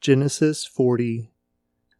Genesis 40.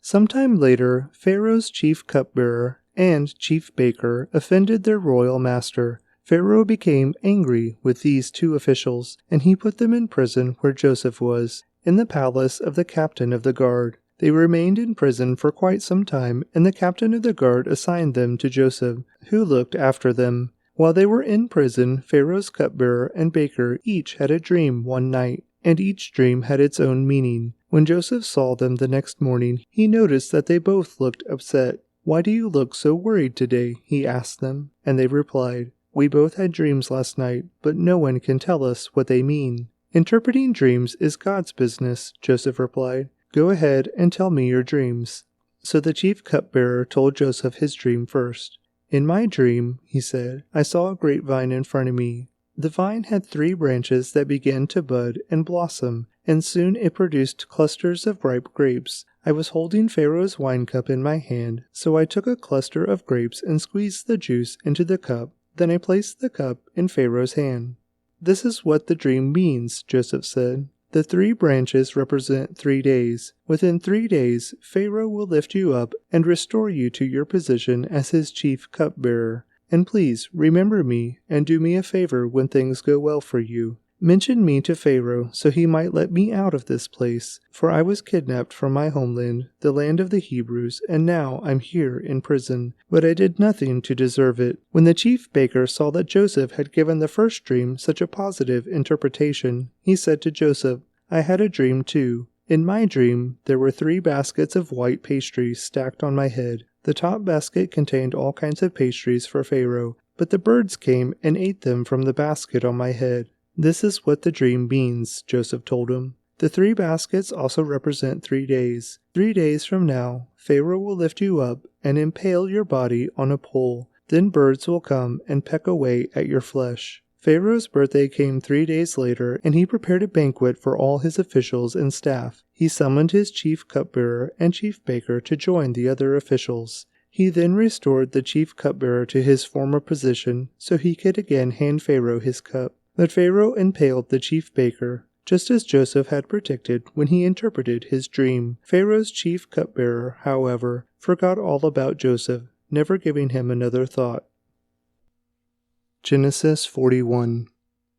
Sometime later, Pharaoh's chief cupbearer and chief baker offended their royal master. Pharaoh became angry with these two officials, and he put them in prison where Joseph was, in the palace of the captain of the guard. They remained in prison for quite some time, and the captain of the guard assigned them to Joseph, who looked after them. While they were in prison, Pharaoh's cupbearer and baker each had a dream one night, and each dream had its own meaning. When Joseph saw them the next morning, he noticed that they both looked upset. "Why do you look so worried today?" he asked them, and they replied, "We both had dreams last night, but no one can tell us what they mean." "Interpreting dreams is God's business," Joseph replied. "Go ahead and tell me your dreams." So the chief cupbearer told Joseph his dream first. "In my dream," he said, "I saw a grapevine in front of me. The vine had 3 branches that began to bud and blossom, and soon it produced clusters of ripe grapes. I was holding Pharaoh's wine cup in my hand, so I took a cluster of grapes and squeezed the juice into the cup. Then I placed the cup in Pharaoh's hand." "This is what the dream means," Joseph said. "The 3 branches represent 3 days. Within 3 days, Pharaoh will lift you up and restore you to your position as his chief cupbearer. And please remember me and do me a favor when things go well for you. Mention me to Pharaoh so he might let me out of this place, for I was kidnapped from my homeland, the land of the Hebrews, and now I'm here in prison. But I did nothing to deserve it." When the chief baker saw that Joseph had given the first dream such a positive interpretation, he said to Joseph, "I had a dream too. In my dream, there were 3 baskets of white pastries stacked on my head. The top basket contained all kinds of pastries for Pharaoh, but the birds came and ate them from the basket on my head." "This is what the dream means," Joseph told him. "The 3 baskets also represent 3 days. 3 days from now, Pharaoh will lift you up and impale your body on a pole. Then birds will come and peck away at your flesh." Pharaoh's birthday came 3 days later, and he prepared a banquet for all his officials and staff. He summoned his chief cupbearer and chief baker to join the other officials. He then restored the chief cupbearer to his former position so he could again hand Pharaoh his cup. But Pharaoh impaled the chief baker, just as Joseph had predicted when he interpreted his dream. Pharaoh's chief cupbearer, however, forgot all about Joseph, never giving him another thought. Genesis 41.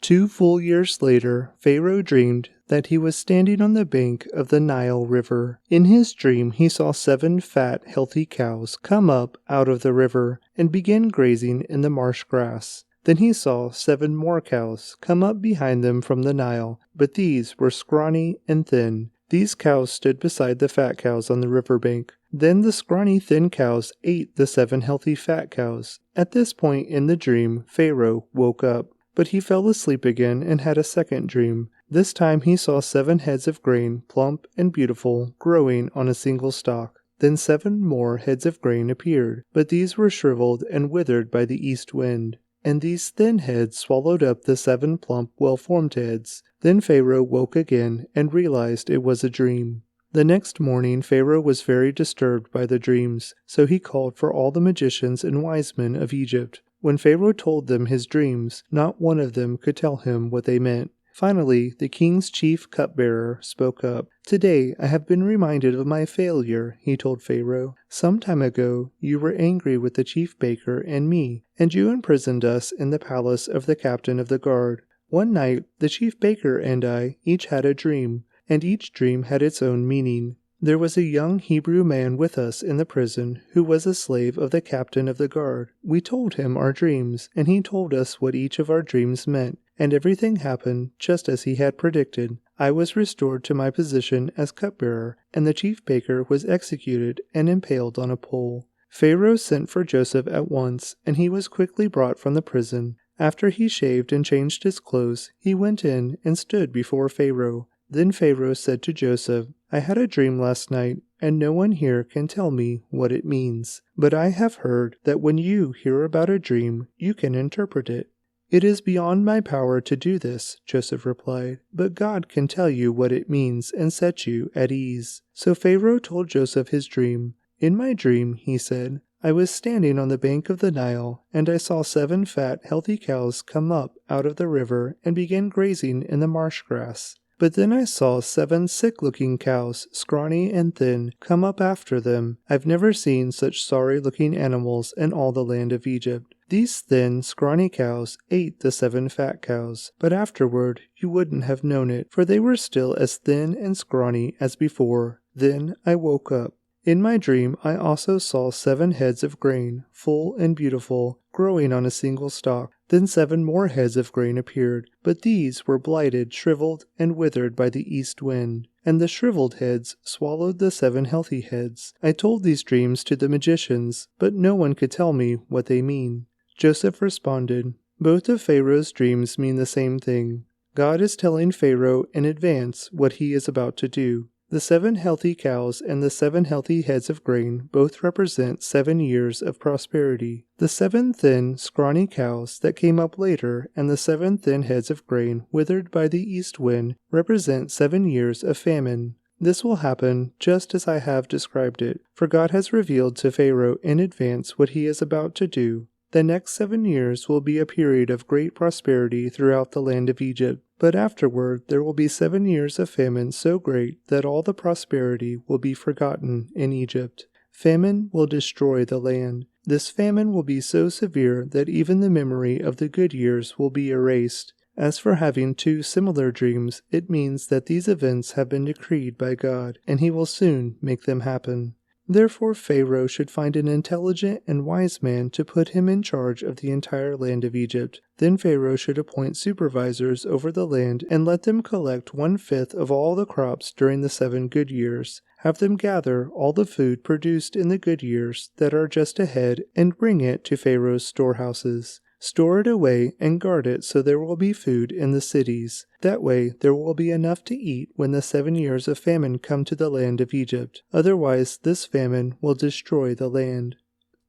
2 full years later, Pharaoh dreamed that he was standing on the bank of the Nile River. In his dream, he saw 7 fat, healthy cows come up out of the river and begin grazing in the marsh grass. Then he saw 7 more cows come up behind them from the Nile, but these were scrawny and thin. These cows stood beside the fat cows on the riverbank. Then the scrawny thin cows ate the 7 healthy fat cows. At this point in the dream, Pharaoh woke up, but he fell asleep again and had a second dream. This time he saw 7 heads of grain, plump and beautiful, growing on a single stalk. Then 7 more heads of grain appeared, but these were shriveled and withered by the east wind. And these thin heads swallowed up the 7 plump, well-formed heads. Then Pharaoh woke again and realized it was a dream. The next morning Pharaoh was very disturbed by the dreams, so he called for all the magicians and wise men of Egypt. When Pharaoh told them his dreams, not one of them could tell him what they meant. Finally, the king's chief cupbearer spoke up. "Today I have been reminded of my failure," he told Pharaoh. "Some time ago you were angry with the chief baker and me, and you imprisoned us in the palace of the captain of the guard. One night the chief baker and I each had a dream, and each dream had its own meaning. There was a young Hebrew man with us in the prison who was a slave of the captain of the guard. We told him our dreams, and he told us what each of our dreams meant, and everything happened just as he had predicted. I was restored to my position as cupbearer, and the chief baker was executed and impaled on a pole." Pharaoh sent for Joseph at once, and he was quickly brought from the prison. After he shaved and changed his clothes, he went in and stood before Pharaoh. Then Pharaoh said to Joseph, "I had a dream last night, and no one here can tell me what it means. But I have heard that when you hear about a dream, you can interpret it." "It is beyond my power to do this," Joseph replied, "but God can tell you what it means and set you at ease." So Pharaoh told Joseph his dream. "In my dream," he said, "I was standing on the bank of the Nile, and I saw 7 fat, healthy cows come up out of the river and begin grazing in the marsh grass. But then I saw 7 sick-looking cows, scrawny and thin, come up after them. I've never seen such sorry-looking animals in all the land of Egypt. These thin, scrawny cows ate the 7 fat cows, but afterward you wouldn't have known it, for they were still as thin and scrawny as before. Then I woke up. In my dream I also saw 7 heads of grain, full and beautiful, growing on a single stalk. Then 7 more heads of grain appeared, but these were blighted, shriveled, and withered by the east wind. And the shriveled heads swallowed the 7 healthy heads. I told these dreams to the magicians, but no one could tell me what they mean. Joseph responded, "Both of Pharaoh's dreams mean the same thing. God is telling Pharaoh in advance what he is about to do. The 7 healthy cows and the 7 healthy heads of grain both represent 7 years of prosperity. The 7 thin, scrawny cows that came up later and the 7 thin heads of grain withered by the east wind represent 7 years of famine. This will happen just as I have described it, for God has revealed to Pharaoh in advance what he is about to do. The next 7 years will be a period of great prosperity throughout the land of Egypt, but afterward there will be 7 years of famine so great that all the prosperity will be forgotten in Egypt. Famine will destroy the land. This famine will be so severe that even the memory of the good years will be erased. As for having 2 similar dreams, it means that these events have been decreed by God, and he will soon make them happen. Therefore Pharaoh should find an intelligent and wise man to put him in charge of the entire land of Egypt. Then Pharaoh should appoint supervisors over the land and let them collect 1/5 of all the crops during the 7 good years. Have them gather all the food produced in the good years that are just ahead and bring it to Pharaoh's storehouses. Store it away and guard it so there will be food in the cities. That way there will be enough to eat when the 7 years of famine come to the land of Egypt. Otherwise this famine will destroy the land."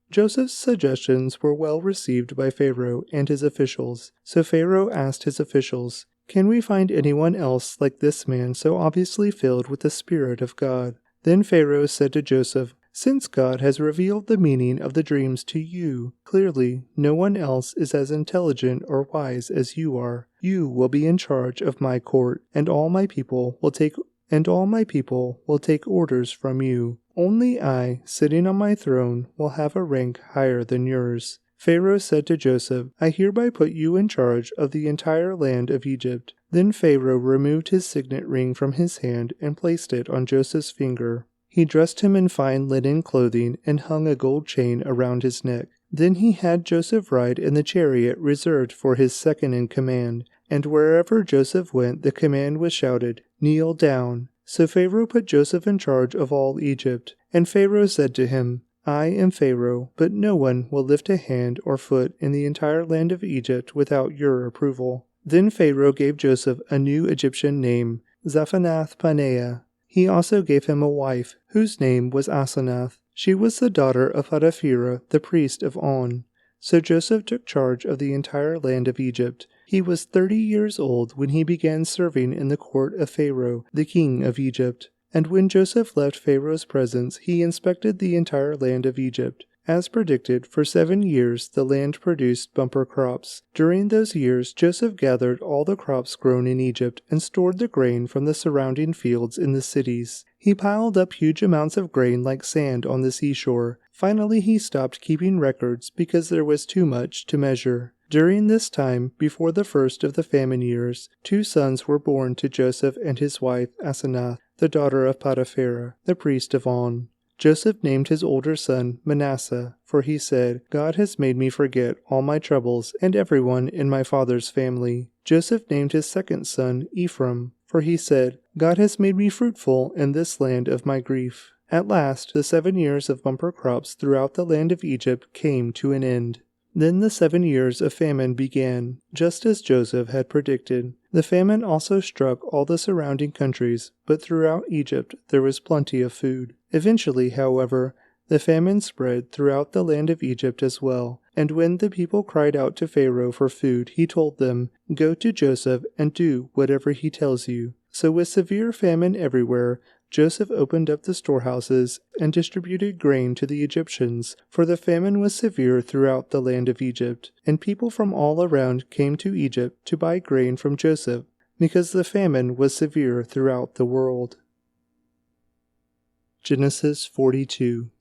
Joseph's suggestions were well received by Pharaoh and his officials, so Pharaoh asked his officials, "Can we find anyone else like this man so obviously filled with the Spirit of God?" Then Pharaoh said to Joseph, "Since God has revealed the meaning of the dreams to you, clearly no one else is as intelligent or wise as you are. You will be in charge of my court, and all my people will take orders from you. Only I, sitting on my throne, will have a rank higher than yours." Pharaoh said to Joseph, "I hereby put you in charge of the entire land of Egypt." Then Pharaoh removed his signet ring from his hand and placed it on Joseph's finger. He dressed him in fine linen clothing and hung a gold chain around his neck. Then he had Joseph ride in the chariot reserved for his second-in-command, and wherever Joseph went the command was shouted, "Kneel down." So Pharaoh put Joseph in charge of all Egypt. And Pharaoh said to him, "I am Pharaoh, but no one will lift a hand or foot in the entire land of Egypt without your approval." Then Pharaoh gave Joseph a new Egyptian name, Zaphanath-Paneah. He also gave him a wife, whose name was Asenath. She was the daughter of Potipherah, the priest of On. So Joseph took charge of the entire land of Egypt. He was 30 years old when he began serving in the court of Pharaoh, the king of Egypt. And when Joseph left Pharaoh's presence, he inspected the entire land of Egypt. As predicted, for 7 years the land produced bumper crops. During those years, Joseph gathered all the crops grown in Egypt and stored the grain from the surrounding fields in the cities. He piled up huge amounts of grain like sand on the seashore. Finally, he stopped keeping records because there was too much to measure. During this time, before the first of the famine years, 2 sons were born to Joseph and his wife Asenath, the daughter of Potipherah, the priest of On. Joseph named his older son Manasseh, for he said, "God has made me forget all my troubles and everyone in my father's family." Joseph named his second son Ephraim, for he said, "God has made me fruitful in this land of my grief." At last, the 7 years of bumper crops throughout the land of Egypt came to an end. Then the 7 years of famine began, just as Joseph had predicted. The famine also struck all the surrounding countries, but throughout Egypt there was plenty of food. Eventually, however, the famine spread throughout the land of Egypt as well, and when the people cried out to Pharaoh for food, he told them, "Go to Joseph and do whatever he tells you." So with severe famine everywhere, Joseph opened up the storehouses and distributed grain to the Egyptians, for the famine was severe throughout the land of Egypt, and people from all around came to Egypt to buy grain from Joseph. because the famine was severe throughout the world. Genesis 42.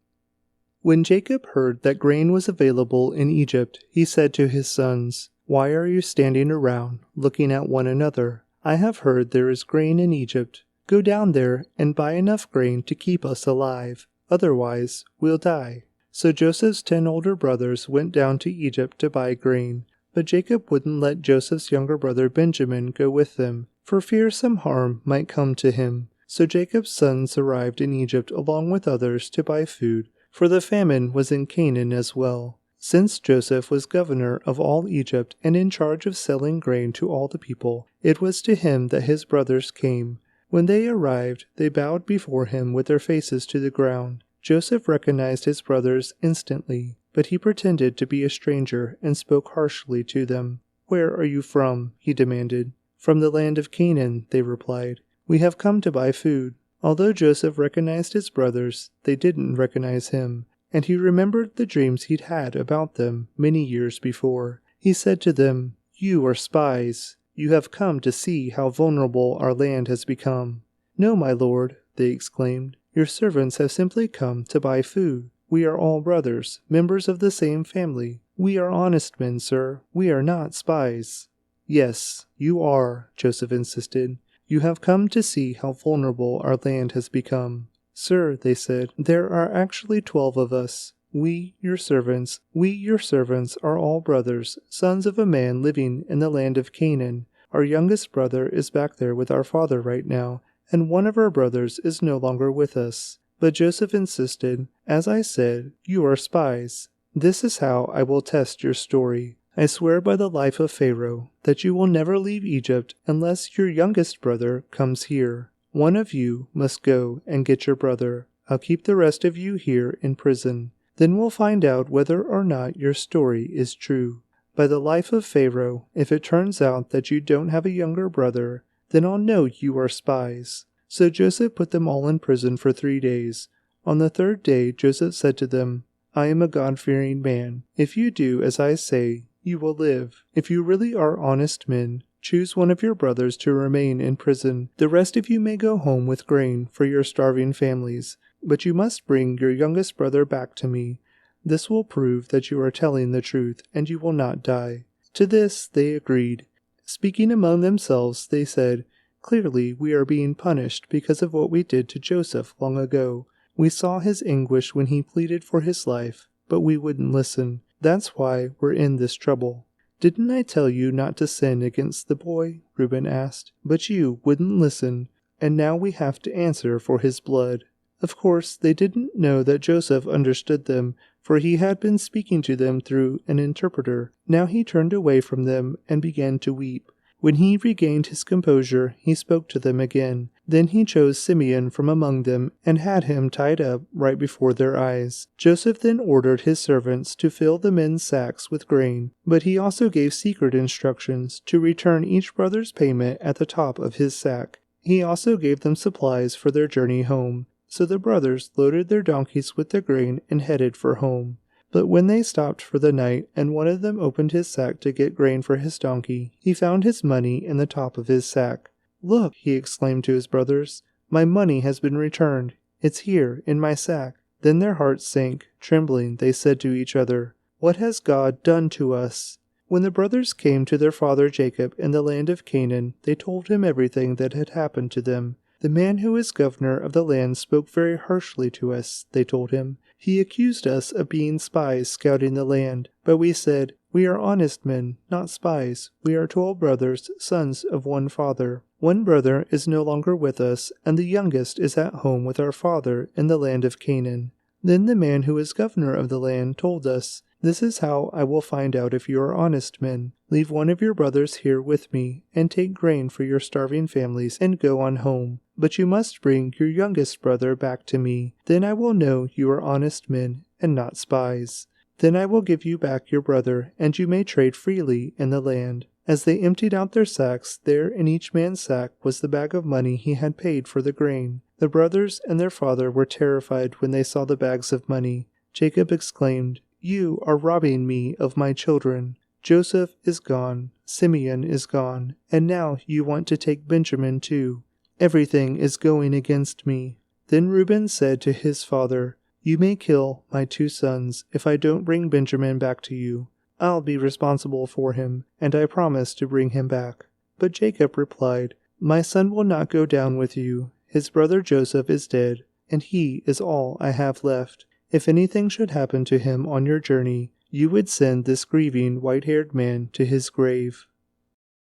When Jacob heard that grain was available in Egypt, he said to his sons, "Why are you standing around, looking at one another? I have heard there is grain in Egypt. Go down there and buy enough grain to keep us alive. Otherwise, we'll die." So Joseph's 10 older brothers went down to Egypt to buy grain. But Jacob wouldn't let Joseph's younger brother Benjamin go with them, for fear some harm might come to him. So Jacob's sons arrived in Egypt along with others to buy food, for the famine was in Canaan as well. Since Joseph was governor of all Egypt and in charge of selling grain to all the people, it was to him that his brothers came. When they arrived, they bowed before him with their faces to the ground. Joseph recognized his brothers instantly, but he pretended to be a stranger and spoke harshly to them. "Where are you from?" he demanded. "From the land of Canaan," they replied. "We have come to buy food." Although Joseph recognized his brothers, they didn't recognize him, and he remembered the dreams he'd had about them many years before. He said to them, "You are spies. You have come to see how vulnerable our land has become." "No, my lord," they exclaimed. "Your servants have simply come to buy food. We are all brothers, members of the same family. We are honest men, sir. We are not spies." "Yes, you are," Joseph insisted. "You have come to see how vulnerable our land has become." "Sir," they said, "there are actually 12 of us. We, your servants, are all brothers, sons of a man living in the land of Canaan. Our youngest brother is back there with our father right now, and one of our brothers is no longer with us." But Joseph insisted, "As I said, you are spies. This is how I will test your story. I swear by the life of Pharaoh that you will never leave Egypt unless your youngest brother comes here. One of you must go and get your brother. I'll keep the rest of you here in prison. Then we'll find out whether or not your story is true. By the life of Pharaoh, if it turns out that you don't have a younger brother, then I'll know you are spies." So Joseph put them all in prison for 3 days. On the 3rd day, Joseph said to them, "I am a God-fearing man. If you do as I say, you will live. If you really are honest men, choose one of your brothers to remain in prison. The rest of you may go home with grain for your starving families, but you must bring your youngest brother back to me. This will prove that you are telling the truth, and you will not die." To this they agreed. Speaking among themselves, they said, "Clearly we are being punished because of what we did to Joseph long ago. We saw his anguish when he pleaded for his life, but we wouldn't listen. That's why we're in this trouble." "Didn't I tell you not to sin against the boy?" Reuben asked. "But you wouldn't listen, and now we have to answer for his blood." Of course, they didn't know that Joseph understood them, for he had been speaking to them through an interpreter. Now he turned away from them and began to weep. When he regained his composure, he spoke to them again. Then he chose Simeon from among them and had him tied up right before their eyes. Joseph then ordered his servants to fill the men's sacks with grain, but he also gave secret instructions to return each brother's payment at the top of his sack. He also gave them supplies for their journey home. So the brothers loaded their donkeys with the grain and headed for home. But when they stopped for the night and one of them opened his sack to get grain for his donkey, he found his money in the top of his sack. "Look," he exclaimed to his brothers, "my money has been returned. It's here, in my sack." Then their hearts sank. Trembling, they said to each other, "What has God done to us?" When the brothers came to their father Jacob in the land of Canaan, they told him everything that had happened to them. "The man who is governor of the land spoke very harshly to us," they told him. "He accused us of being spies scouting the land. But we said, 'We are honest men, not spies. We are 12 brothers, sons of one father. One brother is no longer with us, and the youngest is at home with our father in the land of Canaan.' Then the man who is governor of the land told us, 'This is how I will find out if you are honest men. Leave one of your brothers here with me, and take grain for your starving families and go on home. But you must bring your youngest brother back to me. Then I will know you are honest men and not spies. Then I will give you back your brother, and you may trade freely in the land.' As they emptied out their sacks, there in each man's sack was the bag of money he had paid for the grain. The brothers and their father were terrified when they saw the bags of money. Jacob exclaimed, 'You are robbing me of my children.' 'Joseph is gone,' Simeon is gone, and now you want to take Benjamin too. Everything is going against me." Then Reuben said to his father, "You may kill my 2 sons if I don't bring Benjamin back to you. I'll be responsible for him, and I promise to bring him back." But Jacob replied, "My son will not go down with you. His brother Joseph is dead, and he is all I have left. If anything should happen to him on your journey, you would send this grieving white-haired man to his grave."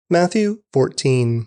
Matthew 14.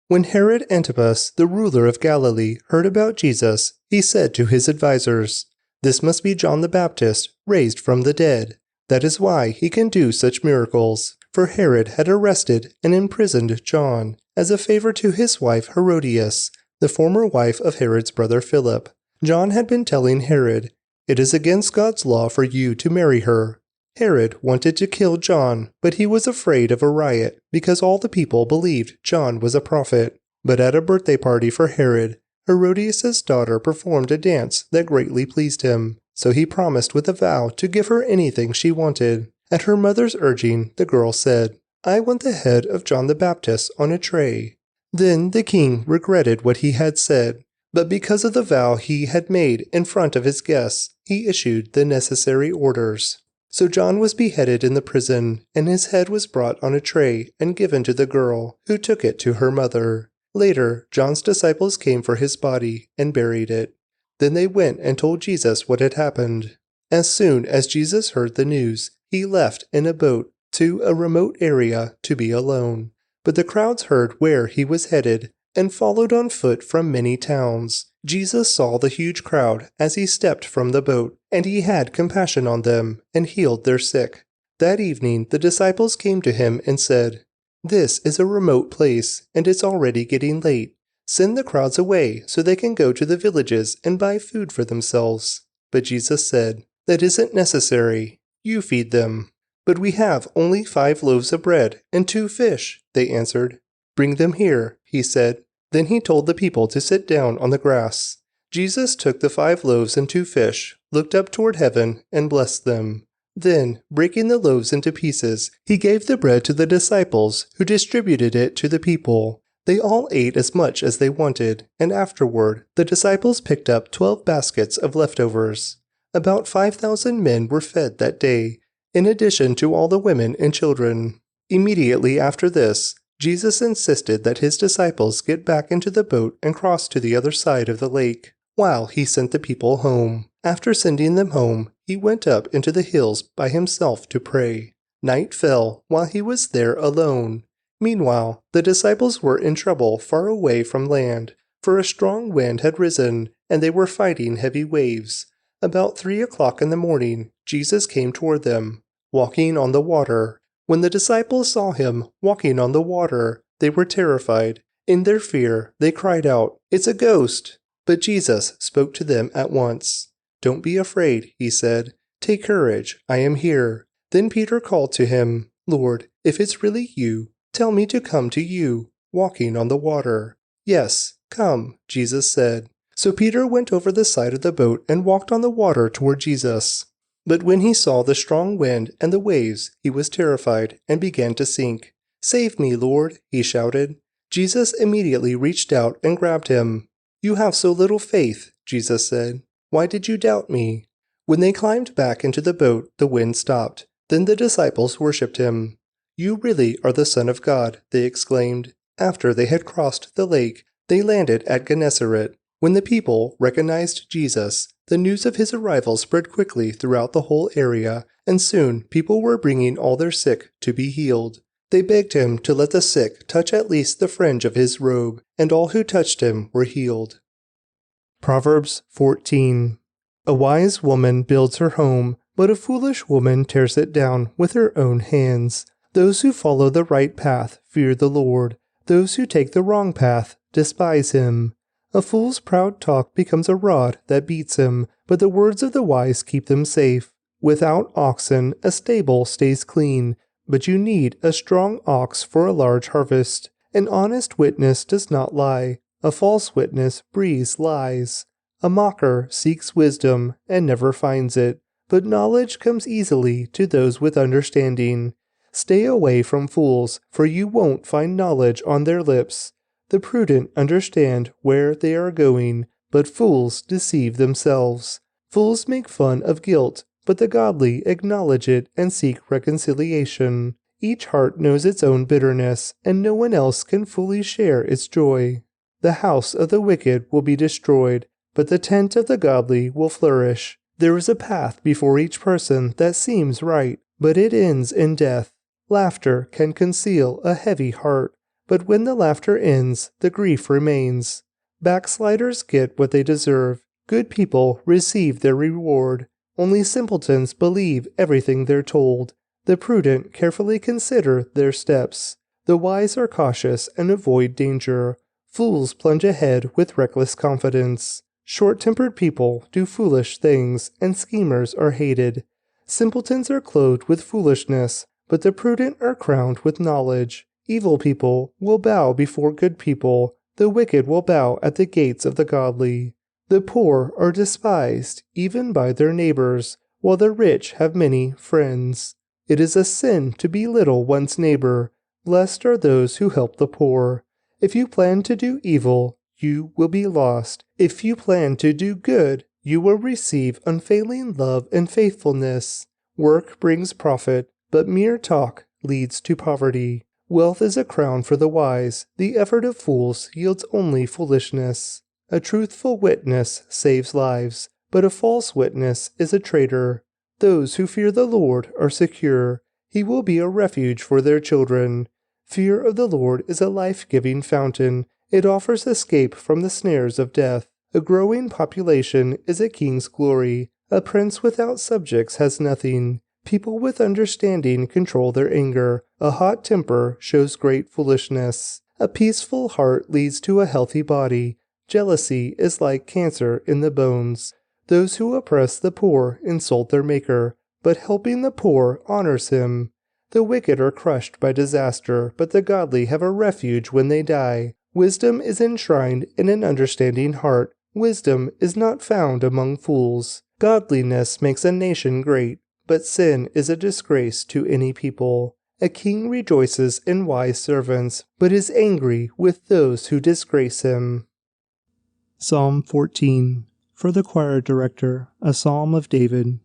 When Herod Antipas, the ruler of Galilee, heard about Jesus, he said to his advisers, "This must be John the Baptist, raised from the dead. That is why he can do such miracles." For Herod had arrested and imprisoned John as a favor to his wife Herodias, the former wife of Herod's brother Philip. John had been telling Herod, "It is against God's law for you to marry her." Herod wanted to kill John, but he was afraid of a riot because all the people believed John was a prophet. But at a birthday party for Herod, Herodias' daughter performed a dance that greatly pleased him, so he promised with a vow to give her anything she wanted. At her mother's urging, the girl said, "I want the head of John the Baptist on a tray." Then the king regretted what he had said, but because of the vow he had made in front of his guests, he issued the necessary orders. So John was beheaded in the prison, and his head was brought on a tray and given to the girl, who took it to her mother. Later, John's disciples came for his body and buried it. Then they went and told Jesus what had happened. As soon as Jesus heard the news, he left in a boat to a remote area to be alone. But the crowds heard where he was headed and followed on foot from many towns. Jesus saw the huge crowd as he stepped from the boat, and he had compassion on them and healed their sick. That evening the disciples came to him and said, "This is a remote place, and it's already getting late. Send the crowds away so they can go to the villages and buy food for themselves." But Jesus said, "That isn't necessary. You feed them." "But we have only 5 loaves of bread and 2 fish," they answered. "Bring them here," he said. Then he told the people to sit down on the grass. Jesus took the 5 loaves and 2 fish, looked up toward heaven, and blessed them. Then, breaking the loaves into pieces, he gave the bread to the disciples, who distributed it to the people. They all ate as much as they wanted, and afterward, the disciples picked up 12 baskets of leftovers. About 5,000 men were fed that day, in addition to all the women and children. Immediately after this, Jesus insisted that his disciples get back into the boat and cross to the other side of the lake, while he sent the people home. After sending them home, he went up into the hills by himself to pray. Night fell while he was there alone. Meanwhile, the disciples were in trouble far away from land, for a strong wind had risen, and they were fighting heavy waves. About 3 o'clock in the morning, Jesus came toward them, walking on the water. When the disciples saw him walking on the water, they were terrified. In their fear, they cried out, "It's a ghost!" But Jesus spoke to them at once. "Don't be afraid," he said. "Take courage, I am here." Then Peter called to him, "Lord, if it's really you, tell me to come to you, walking on the water." "Yes, come," Jesus said. So Peter went over the side of the boat and walked on the water toward Jesus. But when he saw the strong wind and the waves, he was terrified and began to sink. "Save me, Lord," he shouted. Jesus immediately reached out and grabbed him. "You have so little faith," Jesus said. "Why did you doubt me?" When they climbed back into the boat, the wind stopped. Then the disciples worshipped him. "You really are the Son of God," they exclaimed. After they had crossed the lake, they landed at Gennesaret. When the people recognized Jesus, the news of his arrival spread quickly throughout the whole area, and soon people were bringing all their sick to be healed. They begged him to let the sick touch at least the fringe of his robe, and all who touched him were healed. Proverbs 14. A wise woman builds her home, but a foolish woman tears it down with her own hands. Those who follow the right path fear the Lord. Those who take the wrong path despise him. A fool's proud talk becomes a rod that beats him, but the words of the wise keep them safe. Without oxen, a stable stays clean, but you need a strong ox for a large harvest. An honest witness does not lie. A false witness breathes lies. A mocker seeks wisdom and never finds it, but knowledge comes easily to those with understanding. Stay away from fools, for you won't find knowledge on their lips. The prudent understand where they are going, but fools deceive themselves. Fools make fun of guilt, but the godly acknowledge it and seek reconciliation. Each heart knows its own bitterness, and no one else can fully share its joy. The house of the wicked will be destroyed, but the tent of the godly will flourish. There is a path before each person that seems right, but it ends in death. Laughter can conceal a heavy heart, but when the laughter ends, the grief remains. Backsliders get what they deserve. Good people receive their reward. Only simpletons believe everything they're told. The prudent carefully consider their steps. The wise are cautious and avoid danger. Fools plunge ahead with reckless confidence. Short-tempered people do foolish things, and schemers are hated. Simpletons are clothed with foolishness, but the prudent are crowned with knowledge. Evil people will bow before good people. The wicked will bow at the gates of the godly. The poor are despised, even by their neighbors, while the rich have many friends. It is a sin to belittle one's neighbor. Blessed are those who help the poor. If you plan to do evil, you will be lost. If you plan to do good, you will receive unfailing love and faithfulness. Work brings profit, but mere talk leads to poverty. Wealth is a crown for the wise. The effort of fools yields only foolishness. A truthful witness saves lives, but a false witness is a traitor. Those who fear the Lord are secure. He will be a refuge for their children. Fear of the Lord is a life-giving fountain. It offers escape from the snares of death. A growing population is a king's glory. A prince without subjects has nothing. People with understanding control their anger. A hot temper shows great foolishness. A peaceful heart leads to a healthy body. Jealousy is like cancer in the bones. Those who oppress the poor insult their Maker, but helping the poor honors him. The wicked are crushed by disaster, but the godly have a refuge when they die. Wisdom is enshrined in an understanding heart. Wisdom is not found among fools. Godliness makes a nation great, but sin is a disgrace to any people. A king rejoices in wise servants, but is angry with those who disgrace him. Psalm 14. For the choir director, a psalm of David.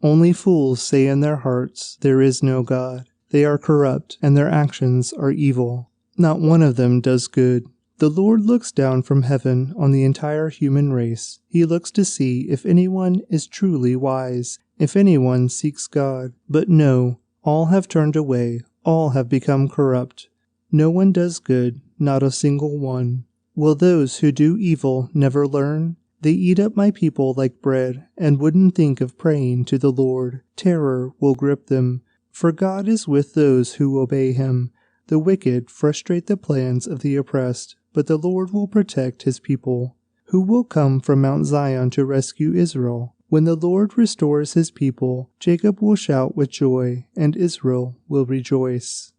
Only fools say in their hearts, "There is no God." They are corrupt, and their actions are evil. Not one of them does good. The Lord looks down from heaven on the entire human race. He looks to see if anyone is truly wise, if anyone seeks God. But no, all have turned away, all have become corrupt. No one does good, not a single one. Will those who do evil never learn? They eat up my people like bread, and wouldn't think of praying to the Lord. Terror will grip them, for God is with those who obey him. The wicked frustrate the plans of the oppressed, but the Lord will protect his people. Who will come from Mount Zion to rescue Israel? When the Lord restores his people, Jacob will shout with joy, and Israel will rejoice.